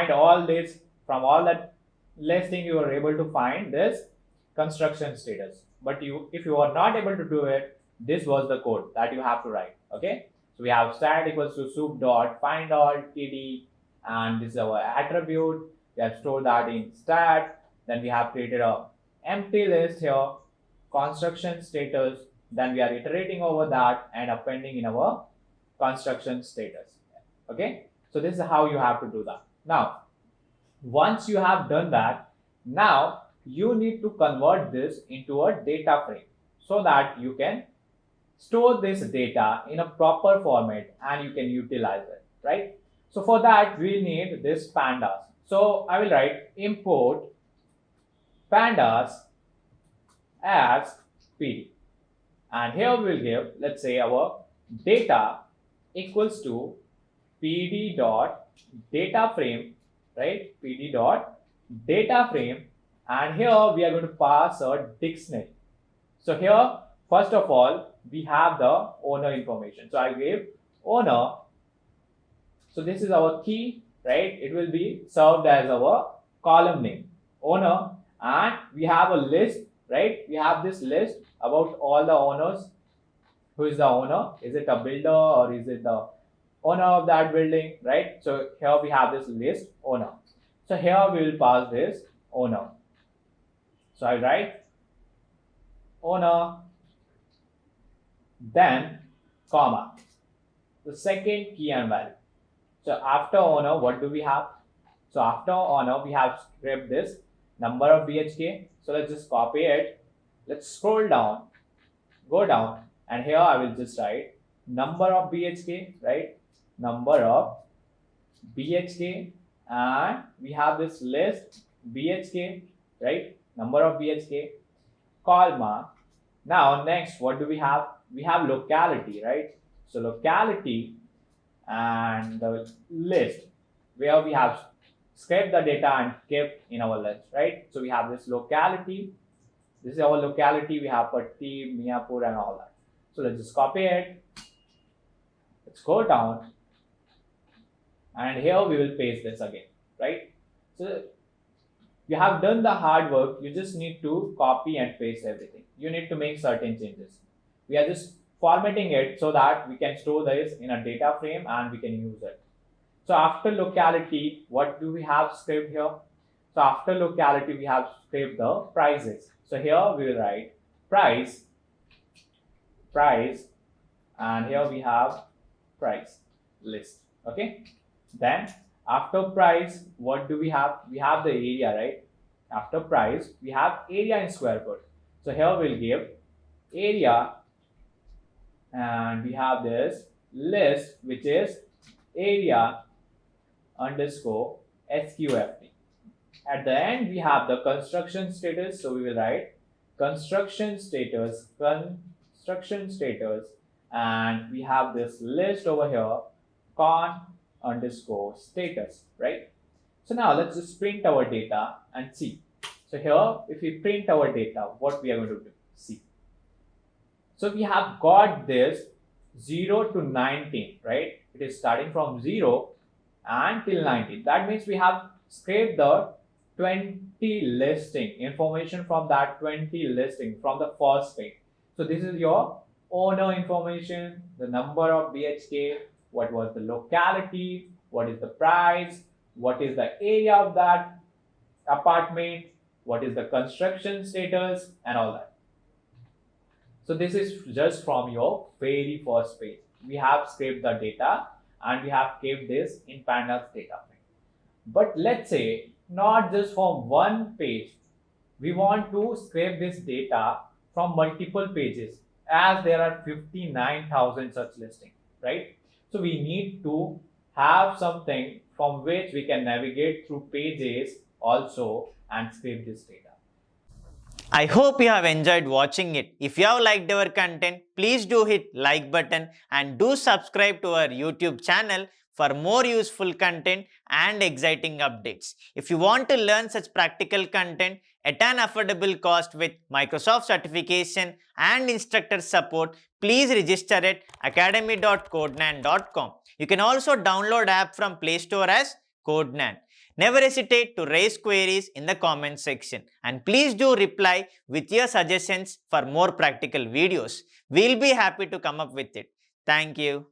find all this from all that listing. You are able to find this construction status, but if you are not able to do it, this was the code that you have to write. Okay, so we have stat equals to soup dot find all td, and this is our attribute. We have stored that in stat. Then we have created a empty list here, construction status. Then we are iterating over that and appending in our construction status. Okay, so this is how you have to do that. Now once you have done that, now you need to convert this into a data frame so that you can store this data in a proper format and you can utilize it, right? So for that we need this pandas. So I will write import pandas as pd, and here we will give, let's say, our data equals to pd dot data frame, right? pd dot data frame, and here we are going to pass a dictionary. So here first of all we have the owner information, so I gave owner. So this is our key, right? It will be served as our column name, owner, and we have a list, right? We have this list about all the owners. Who is the owner? Is it a builder or is it the owner of that building, right? So here we have this list owner. So here we will pass this owner. So I write owner, then comma, the second key and value. So after owner, what do we have? So after owner, we have script this number of BHK. So let's just copy it. Let's scroll down, go down, and here I will just write number of BHK, right? Number of BHK, and we have this list BHK, right? Number of BHK, comma. Now next, what do we have? We have locality, right? So locality and the list where we have scraped the data and kept in our list, right? So we have this locality. This is our locality. We have Patti, Miapur, and all that. So let's just copy it. Let's go down, and here we will paste this again, right? So you have done the hard work. You just need to copy and paste everything. You need to make certain changes. We are just formatting it so that we can store this in a data frame and we can use it. So after locality, what do we have script here? So after locality, we have script the prices. So here we will write price, and here we have price list. Okay. Then after price, what do we have? We have the area, right? After price, we have area in square foot. So here we'll give area, and we have this list, which is area underscore SQFT. At the end, we have the construction status. So we will write construction status, and we have this list over here, con underscore status, right? So now let's just print our data and see. So here, if we print our data, what we are going to do? See. So we have got this 0 to 19, right? It is starting from 0 until 19. That means we have scraped the 20 listing information from that 20 listing from the first page. So this is your owner information, the number of BHK, what was the locality, what is the price, what is the area of that apartment, what is the construction status, and all that. So this is just from your very first page. We have scraped the data and we have kept this in pandas data frame. But let's say not just from one page. We want to scrape this data from multiple pages, as there are 59,000 such listings, right? So we need to have something from which we can navigate through pages also and scrape this data. I hope you have enjoyed watching it. If you have liked our content, please do hit like button and do subscribe to our YouTube channel for more useful content and exciting updates. If you want to learn such practical content at an affordable cost with Microsoft certification and instructor support, please register at academy.codegnan.com. You can also download app from Play Store as CodeGnan. Never hesitate to raise queries in the comment section, and please do reply with your suggestions for more practical videos. We'll be happy to come up with it. Thank you.